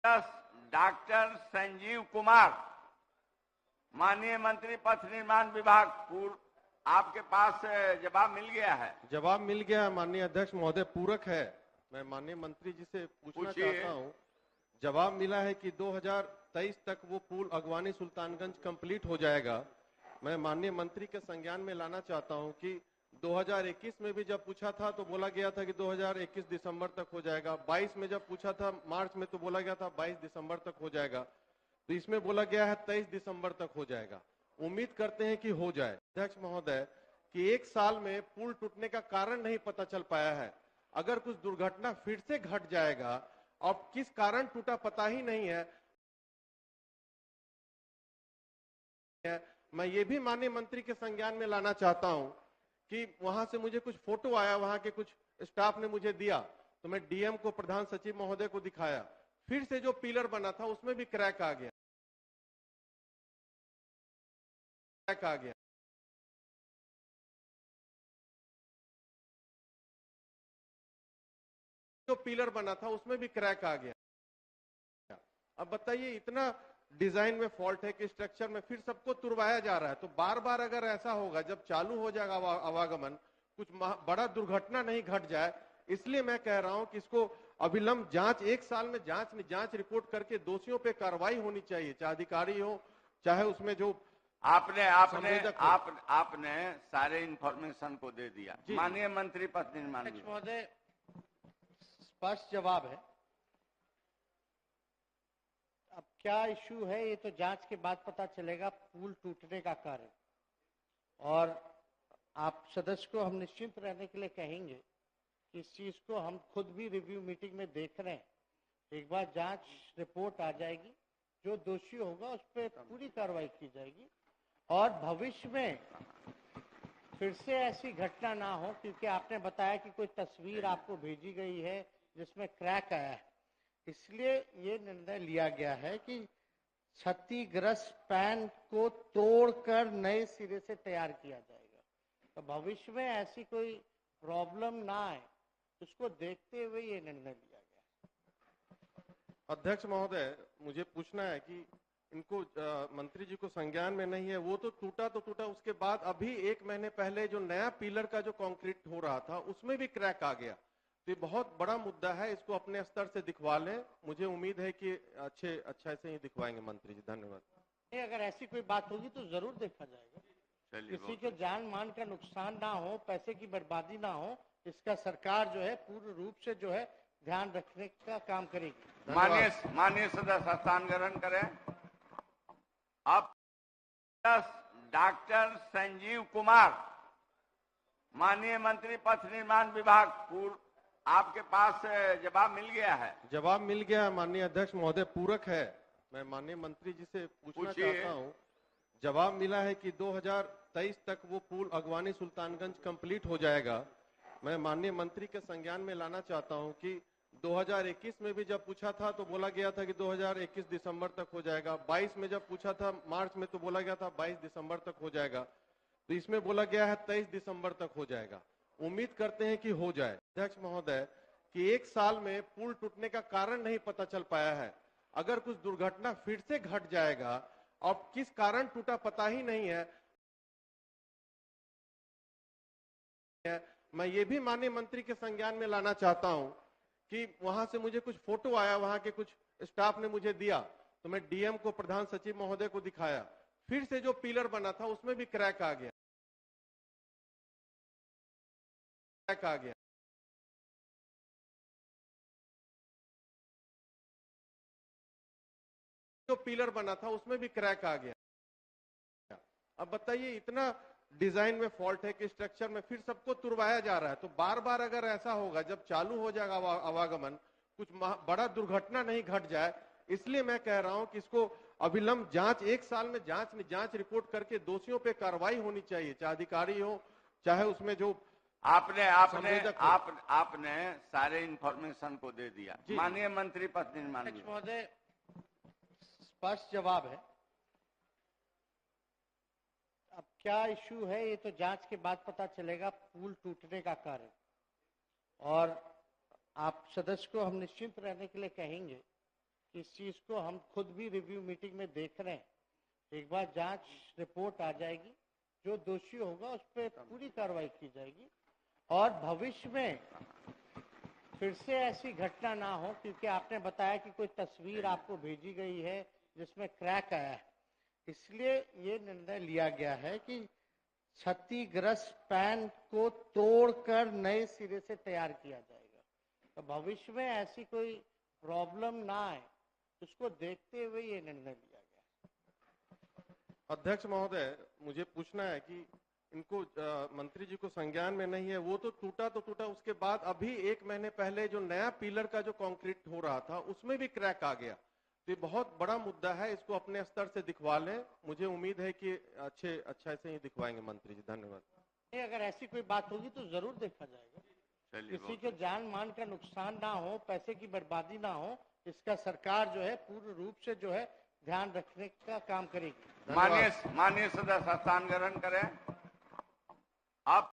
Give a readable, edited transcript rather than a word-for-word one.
Doctor Sanjeev Kumar, माननीय मंत्री पथ निर्माण विभाग, पूर्व आपके पास जवाब मिल गया है? जवाब मिल गया है माननीय अध्यक्ष महोदय, पूरक है। मैं माननीय मंत्री जी से पूछना चाहता हूं। जवाब मिला है कि 2023 तक वो पुल अगवानी सुल्तानगंज कंप्लीट हो जाएगा। मैं माननीय मंत्री के संज्ञान में लाना चाहता हूं कि 2021 में भी जब पूछा था तो बोला गया था कि 2021 दिसंबर तक हो जाएगा। 22 में जब पूछा था मार्च में तो बोला गया था 22 दिसंबर तक हो जाएगा। तो इसमें बोला गया है 23 दिसंबर तक हो जाएगा। उम्मीद करते हैं कि हो जाए। अध्यक्ष महोदय, कि एक साल में पुल टूटने का कारण नहीं पता चल पाया है। अगर कुछ दुर्घटना फिर से घट जाएगा और किस कारण टूटा पता ही नहीं है। मैं ये भी माननीय मंत्री के संज्ञान में लाना चाहता हूं कि वहां से मुझे कुछ फोटो आया, वहां के कुछ स्टाफ ने मुझे दिया, तो मैं डीएम को, प्रधान सचिव महोदय को दिखाया। फिर से जो पिलर बना था उसमें भी क्रैक आ गया। जो पिलर बना था उसमें भी क्रैक आ गया। अब बताइए, इतना डिजाइन में फॉल्ट है कि स्ट्रक्चर में फिर सबको तुड़वाया जा रहा है। तो बार बार अगर ऐसा होगा, जब चालू हो जाएगा आवागमन, कुछ बड़ा दुर्घटना नहीं घट जाए, इसलिए मैं कह रहा हूं कि इसको अविलंब जांच, एक साल में जांच रिपोर्ट करके दोषियों पे कार्रवाई होनी चाहिए, चाहे अधिकारी हो चाहे उसमें जो आपने सारे इंफॉर्मेशन को दे दिया। माननीय मंत्री पथ निर्माण महोदय, स्पष्ट जवाब है। अब क्या इश्यू है ये तो जांच के बाद पता चलेगा, पुल टूटने का कारण। और आप सदस्य को हम निश्चिंत रहने के लिए कहेंगे कि इस चीज को हम खुद भी रिव्यू मीटिंग में देख रहे हैं। एक बार जांच रिपोर्ट आ जाएगी, जो दोषी होगा उस पर पूरी कार्रवाई की जाएगी और भविष्य में फिर से ऐसी घटना ना हो। क्योंकि आपने बताया कि कोई तस्वीर आपको भेजी गई है जिसमें क्रैक आया है, इसलिए ये निर्णय लिया गया है कि क्षतिग्रस्त पैन को तोड़कर नए सिरे से तैयार किया जाएगा। तो भविष्य में ऐसी कोई प्रॉब्लम ना आए, उसको देखते हुए ये निर्णय लिया गया। अध्यक्ष महोदय, मुझे पूछना है कि इनको मंत्री जी को संज्ञान में नहीं है, वो तो टूटा, उसके बाद अभी 1 महीने पहले जो नया पिलर का जो कंक्रीट हो रहा था उसमें भी क्रैक आ गया। तो ये बहुत बड़ा मुद्दा है, इसको अपने स्तर से दिखवा लें। मुझे उम्मीद है कि अच्छा से ही दिखवाएंगे मंत्री जी। धन्यवाद। अगर ऐसी कोई बात होगी तो जरूर देखा जाएगा। किसी के जान मान का नुकसान ना हो, पैसे की बर्बादी ना हो, इसका सरकार जो है पूर्ण रूप से जो है ध्यान रखने का काम करेगी। माननीय सदस्य स्थान ग्रहण करें। अब डॉक्टर संजीव कुमार, माननीय मंत्री पथ निर्माण विभाग, पूर्व आपके पास जवाब मिल गया है? जवाब मिल गया है माननीय अध्यक्ष महोदय, पूरक है। मैं माननीय मंत्री जी से पूछना चाहता हूं। जवाब मिला है कि 2023 तक वो पुल अगवानी सुल्तानगंज कंप्लीट हो जाएगा। मैं माननीय मंत्री के संज्ञान में लाना चाहता हूं कि 2021 में भी जब पूछा था तो बोला गया था कि 2021 दिसंबर तक हो जाएगा। 22 में जब पूछा था मार्च में तो बोला गया था 22 दिसंबर तक हो जाएगा। तो इसमें बोला गया है 23 दिसंबर तक हो जाएगा। उम्मीद करते हैं कि हो जाए। अध्यक्ष महोदय, कि एक साल में पुल टूटने का कारण नहीं पता चल पाया है। अगर कुछ दुर्घटना फिर से घट जाएगा और किस कारण टूटा पता ही नहीं है। मैं ये भी माननीय मंत्री के संज्ञान में लाना चाहता हूं कि वहां से मुझे कुछ फोटो आया, वहां के कुछ स्टाफ ने मुझे दिया, तो मैं डीएम को, प्रधान सचिव महोदय को दिखाया। फिर से जो पिलर बना था उसमें भी क्रैक आ गया। जो पिलर बना था उसमें भी क्रैक आ गया। अब बताइए, इतना डिजाइन में फॉल्ट है कि स्ट्रक्चर में फिर सबको तुड़वाया जा रहा है। तो बार बार अगर ऐसा होगा, जब चालू हो जाएगा आवागमन, कुछ बड़ा दुर्घटना नहीं घट जाए, इसलिए मैं कह रहा हूं कि इसको अविलंब जांच, एक साल में जांच रिपोर्ट करके दोषियों पे कार्रवाई होनी चाहिए, चाहे अधिकारी हो चाहे उसमें जो आपने सारे इंफॉर्मेशन को दे दिया। माननीय मंत्री पथ निर्माण महोदय, स्पष्ट जवाब है। अब क्या इश्यू है ये तो जांच के बाद पता चलेगा, पुल टूटने का कारण। और आप सदस्य को हम निश्चिंत रहने के लिए कहेंगे इस चीज को हम खुद भी रिव्यू मीटिंग में देख रहे हैं। एक बार जांच रिपोर्ट आ जाएगी, जो दोषी होगा उस पर पूरी कार्रवाई की जाएगी और भविष्य में फिर से ऐसी घटना ना हो, क्योंकि आपने बताया कि कोई तस्वीर आपको भेजी गई है जिसमें क्रैक आया है, इसलिए ये निर्णय लिया गया है कि क्षतिग्रस्त पैन को तोड़कर नए सिरे से तैयार किया जाएगा। तो भविष्य में ऐसी कोई प्रॉब्लम ना आए, उसको देखते हुए ये निर्णय लिया गया। अध्यक्ष महोदय, मुझे पूछना है कि इनको मंत्री जी को संज्ञान में नहीं है, वो तो टूटा, उसके बाद अभी 1 महीने पहले जो नया पिलर का जो कंक्रीट हो रहा था उसमें भी क्रैक आ गया। तो ये बहुत बड़ा मुद्दा है, इसको अपने स्तर से दिखवा लें। मुझे उम्मीद है कि अच्छा से ही दिखवाएंगे मंत्री जी। धन्यवाद। अगर ऐसी कोई बात होगी तो जरूर देखा जाएगा। किसी के जान मान का नुकसान ना हो, पैसे की बर्बादी ना हो, इसका सरकार जो है पूर्ण रूप से जो है ध्यान रखने का काम करेगी। माननीय सदस्य स्थान ग्रहण करें। आप